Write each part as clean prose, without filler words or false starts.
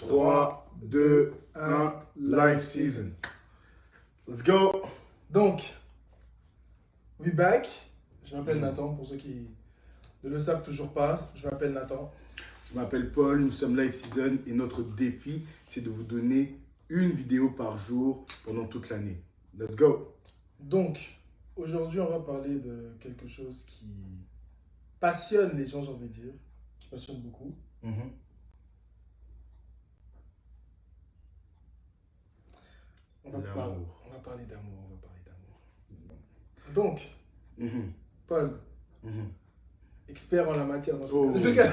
3, 2, 1, live season. Let's go. Donc, we back. Je m'appelle Nathan, pour ceux qui ne le savent toujours pas. Je m'appelle Nathan. Je m'appelle Paul, nous sommes live season et notre défi, c'est de vous donner une vidéo par jour pendant toute l'année. Let's go. Donc, aujourd'hui, on va parler de quelque chose qui passionne les gens, j'ai envie de dire, qui passionne beaucoup. On va parler d'amour, Donc, Paul, expert en la matière. Dans ce cas.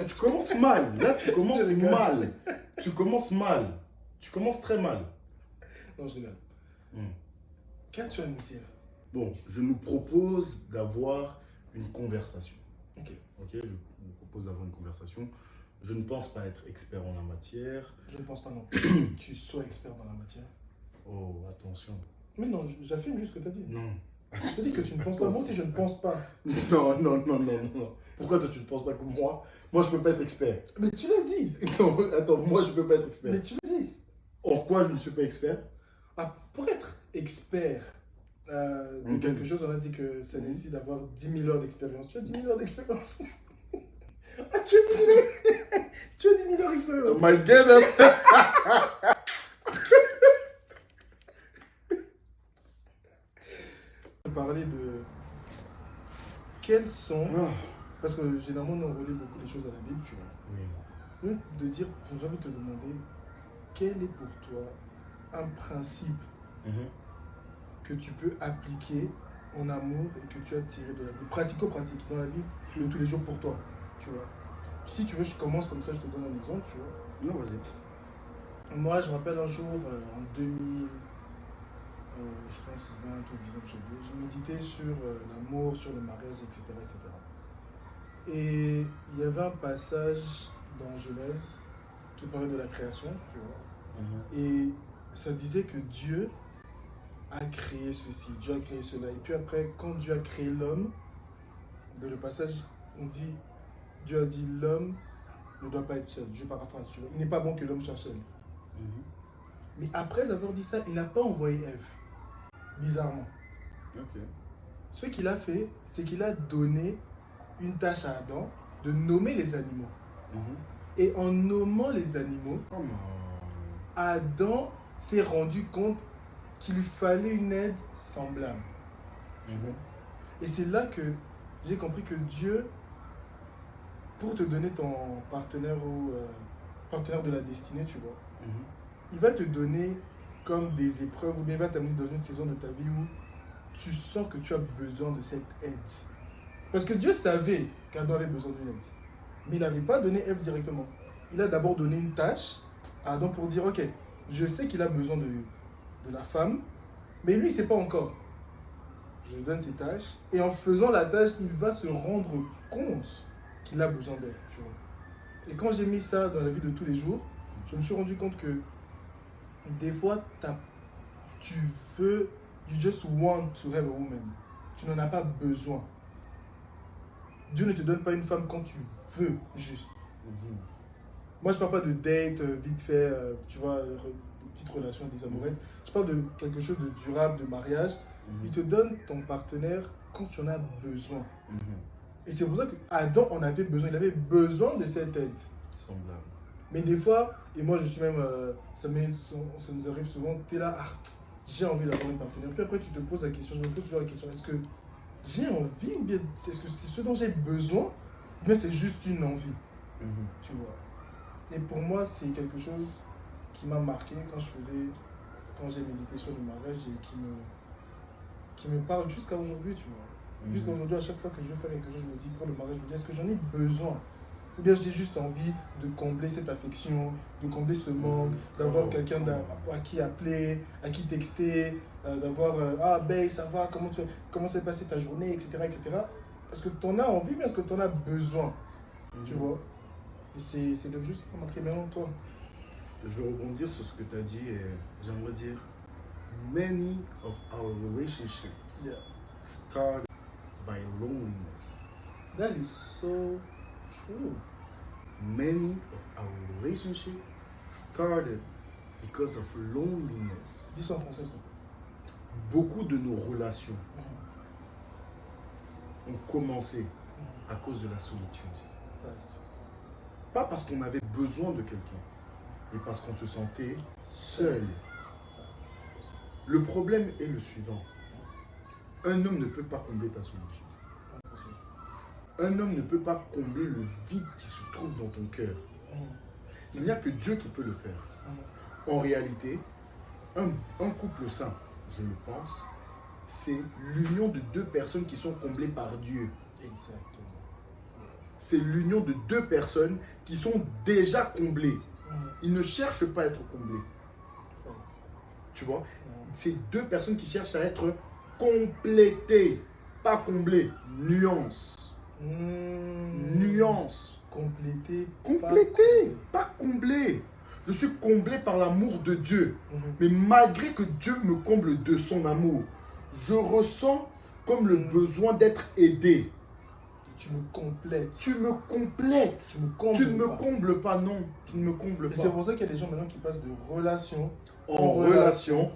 Tu commences mal, là tu commences mal. Tu commences mal. Tu commences très mal. Non, je rigole. Qu'as-tu à nous dire? Bon, je nous propose d'avoir une conversation. Ok, je vous propose d'avoir une conversation. Je ne pense pas être expert en la matière. je ne pense pas non plus. Tu sois expert dans la matière. Oh, attention. Mais non, j'affirme juste ce que tu as dit. Non. Je dis que tu ne penses pas. Moi aussi, je ne pense pas. Non. Pourquoi toi tu ne penses pas comme moi? Moi, je ne peux pas être expert. Mais tu l'as dit. Non, attends, moi, je ne peux pas être expert. Mais tu l'as dit. En quoi je ne suis pas expert? Ah, pour être expert de quelque chose, on a dit que ça nécessite d'avoir 10 000 heures d'expérience. Tu as 10 000 heures d'expérience. Ah, tu as 10 000 heures. Tu as 10 000 heures d'expérience. Oh my God. Parler de quels sont, parce que généralement nous on relie beaucoup les choses à la Bible, tu vois. Oui. De dire, j'ai envie de te demander, quel est pour toi un principe que tu peux appliquer en amour et que tu as tiré de la vie, pratico-pratique, dans la vie de tous les jours pour toi, tu vois. Si tu veux, je commence comme ça, je te donne un exemple, tu vois. Non, vas-y. Moi, je me rappelle un jour, en 2000, je pense 20 ou 19, je méditais sur l'amour, sur le mariage, etc., etc. Et il y avait un passage dans Genèse qui parlait de la création, tu vois. Et ça disait que Dieu a créé ceci, Dieu a créé cela. Et puis après, quand Dieu a créé l'homme, dans le passage, on dit, Dieu a dit, l'homme ne doit pas être seul. Je paraphrase, tu vois. Il n'est pas bon que l'homme soit seul. Mais après avoir dit ça, il n'a pas envoyé Ève. Bizarrement. Ce qu'il a fait, c'est qu'il a donné une tâche à Adam de nommer les animaux. Et en nommant les animaux, Adam s'est rendu compte qu'il lui fallait une aide semblable. Et c'est là que j'ai compris que Dieu, pour te donner ton partenaire ou partenaire de la destinée, tu vois, il va te donner comme des épreuves, ou bien il va t'amener dans une saison de ta vie où tu sens que tu as besoin de cette aide. Parce que Dieu savait qu'Adam avait besoin d'une aide. Mais il n'avait pas donné Ève directement. Il a d'abord donné une tâche à Adam pour dire, ok, je sais qu'il a besoin de la femme, mais lui, il ne sait pas encore. Je lui donne ses tâches, et en faisant la tâche, il va se rendre compte qu'il a besoin d'elle. Tu vois. Et quand j'ai mis ça dans la vie de tous les jours, je me suis rendu compte que des fois, tu veux, you just want to have a woman. Tu n'en as pas besoin. Dieu ne te donne pas une femme quand tu veux, juste. Moi, je ne parle pas de date, vite fait, tu vois, des petites relations, des amourettes. Je parle de quelque chose de durable, de mariage. Il te donne ton partenaire quand tu en as besoin. Et c'est pour ça qu'Adam en avait besoin. Il avait besoin de cette aide. Semblable. Mais des fois, et moi je suis même, ça nous arrive souvent, tu es là, j'ai envie d'avoir une partenaire. Puis après tu te poses la question, je me pose toujours la question, est-ce que j'ai envie ou bien est-ce que c'est ce dont j'ai besoin ou bien c'est juste une envie, tu vois. Et pour moi, c'est quelque chose qui m'a marqué quand j'ai médité sur le mariage et qui me parle jusqu'à aujourd'hui, tu vois. Jusqu'à aujourd'hui, à chaque fois que je veux faire quelque chose, je me dis pour le mariage, je me dis, est-ce que j'en ai besoin? Ou bien j'ai juste envie de combler cette affection, de combler ce manque, d'avoir quelqu'un à qui appeler, à qui texter, d'avoir ah ben ça va, comment s'est passée ta journée, etc. Est-ce que tu en as envie, mais est-ce que tu en as besoin? Tu vois. Et c'est quelque chose qui m'a marqué bien toi. Je vais rebondir sur ce que tu as dit et j'aimerais dire many of our relationships start by loneliness. That is so true. many of our relationships started because of loneliness. Dis ça en français, ça. Beaucoup de nos relations ont commencé à cause de la solitude. Facts. Pas parce qu'on avait besoin de quelqu'un, mais parce qu'on se sentait seul. Le problème est le suivant. Un homme ne peut pas combler ta solitude. Impossible. Un homme ne peut pas combler le vide qui se trouve dans ton cœur. Il n'y a que Dieu qui peut le faire. En réalité, un couple sain, je le pense, c'est l'union de deux personnes qui sont comblées par Dieu. Exactement. C'est l'union de deux personnes qui sont déjà comblées. Ils ne cherchent pas à être comblés. Facts. Tu vois? C'est deux personnes qui cherchent à être complétées, pas comblées. Nuance. Nuance. Complété. Complétées, pas comblées. Je suis comblé par l'amour de Dieu. Mais malgré que Dieu me comble de son amour, je ressens comme le besoin d'être aidé. Et tu me complètes. Tu me complètes. Tu me combles. Tu ne me pas. combles pas, non. Tu ne me combles Et c'est pas. pour ça qu'il y a des gens maintenant qui passent de relation En relation.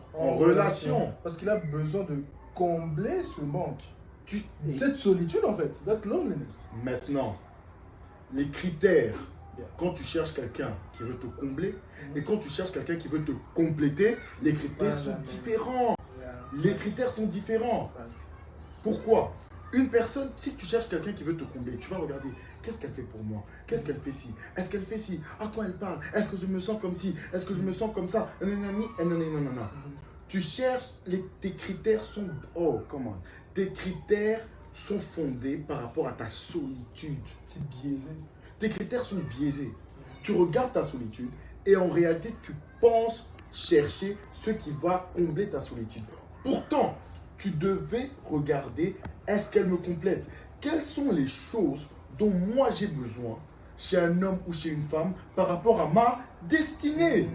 Parce qu'il a besoin de combler ce manque. Tu- Cette solitude en fait, that loneliness. Maintenant, les critères, Yeah. quand tu cherches quelqu'un qui veut te combler et quand tu cherches quelqu'un qui veut te compléter, les pas critères la sont même. différents. Yeah. Les critères sont différents. Pourquoi? Une personne, si tu cherches quelqu'un qui veut te combler, tu vas regarder, qu'est-ce qu'elle fait pour moi? Qu'est-ce qu'elle fait ci? Est-ce qu'elle fait ci? À quoi elle parle? Est-ce que je me sens comme ci? Est-ce que je me sens comme ça? Nanana. Tu cherches, tes critères sont... Oh, comment? Tes critères sont fondés par rapport à ta solitude. C'est biaisé. Tes critères sont biaisés. Tu regardes ta solitude et en réalité, tu penses chercher ce qui va combler ta solitude. Pourtant, tu devais regarder, est-ce qu'elle me complète? Quelles sont les choses dont moi j'ai besoin chez un homme ou chez une femme par rapport à ma destinée? Yeah,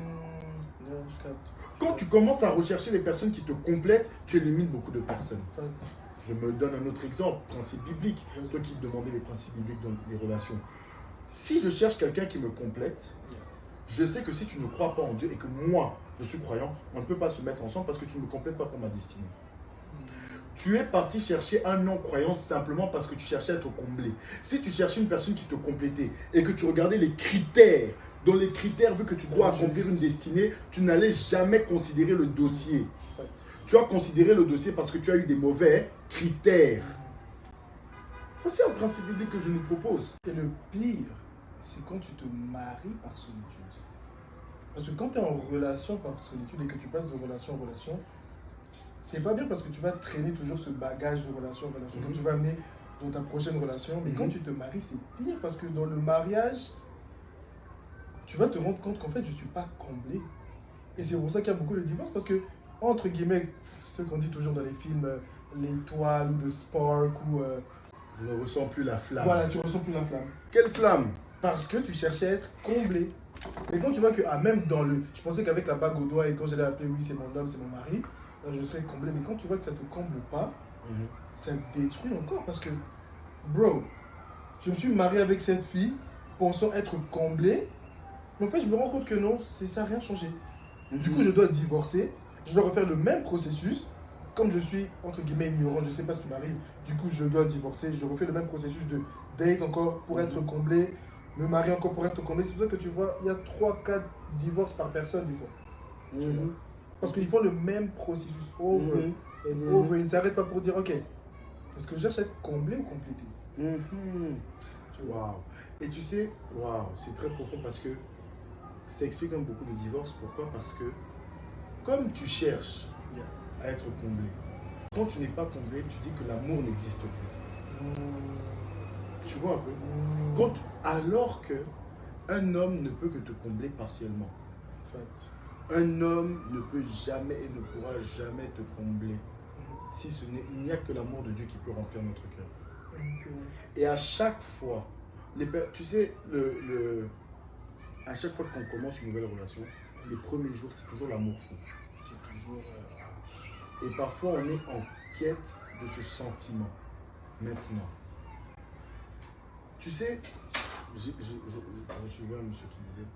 je capte. Quand tu commences à rechercher les personnes qui te complètent, tu élimines beaucoup de personnes. Facts. Je me donne un autre exemple, principe biblique. Toi qui demandais les principes bibliques dans les relations. Si je cherche quelqu'un qui me complète, je sais que si tu ne crois pas en Dieu et que moi, je suis croyant, on ne peut pas se mettre ensemble parce que tu ne me complètes pas pour ma destinée. Tu es parti chercher un non-croyant simplement parce que tu cherchais à être comblé. Si tu cherchais une personne qui te complétait et que tu regardais les critères, dans les critères, vu que tu dois accomplir une destinée, tu n'allais jamais considérer le dossier. Facts. Tu as considéré le dossier parce que tu as eu des mauvais critères. Voici un principe biblique que je nous propose. Et le pire, c'est quand tu te maries par solitude. Parce que quand tu es en relation par solitude et que tu passes de relation en relation, c'est pas bien parce que tu vas traîner toujours ce bagage de relation en relation que tu vas amener dans ta prochaine relation. Mais quand tu te maries, c'est pire parce que dans le mariage, tu vas te rendre compte qu'en fait, je ne suis pas comblé. Et c'est pour ça qu'il y a beaucoup de divorces parce que, entre guillemets, ce qu'on dit toujours dans les films, l'étoile ou de spark ou... Je ne ressens plus la flamme. Voilà, tu ressens plus la flamme. Quelle flamme? Parce que tu cherchais à être comblé. Et quand tu vois que, même dans le... Je pensais qu'avec la bague au doigt et quand j'allais appeler, oui, c'est mon homme, c'est mon mari, je serais comblé. Mais quand tu vois que ça ne te comble pas, ça te détruit encore. Parce que, bro, je me suis marié avec cette fille pensant être comblé. Mais en fait, je me rends compte que non, ça n'a rien changé. Du coup, je dois divorcer. Je dois refaire le même processus. Comme je suis, entre guillemets, ignorant, je ne sais pas ce qui m'arrive. Du coup, je dois divorcer. Je refais le même processus de date encore pour être comblé. Me marier encore pour être comblé. C'est pour ça que tu vois, il y a 3-4 divorces par personne des fois. Tu vois. Parce qu'ils font le même processus over et over. Ils ne s'arrêtent pas pour dire, ok, est-ce que je cherche à être comblé ou complété? Waouh. Et tu sais, waouh, c'est très profond parce que ça explique même beaucoup de divorces. Pourquoi? Parce que comme tu cherches à être comblé, quand tu n'es pas comblé, tu dis que l'amour n'existe plus. Tu vois un peu? Alors que un homme ne peut que te combler partiellement. Un homme ne peut jamais et ne pourra jamais te combler. Si ce n'est, il n'y a que l'amour de Dieu qui peut remplir notre cœur. Et à chaque fois, tu sais, à chaque fois qu'on commence une nouvelle relation, les premiers jours, c'est toujours l'amour fou. C'est toujours... Et parfois, on est en quête de ce sentiment. Maintenant. Tu sais, je suivais un monsieur qui disait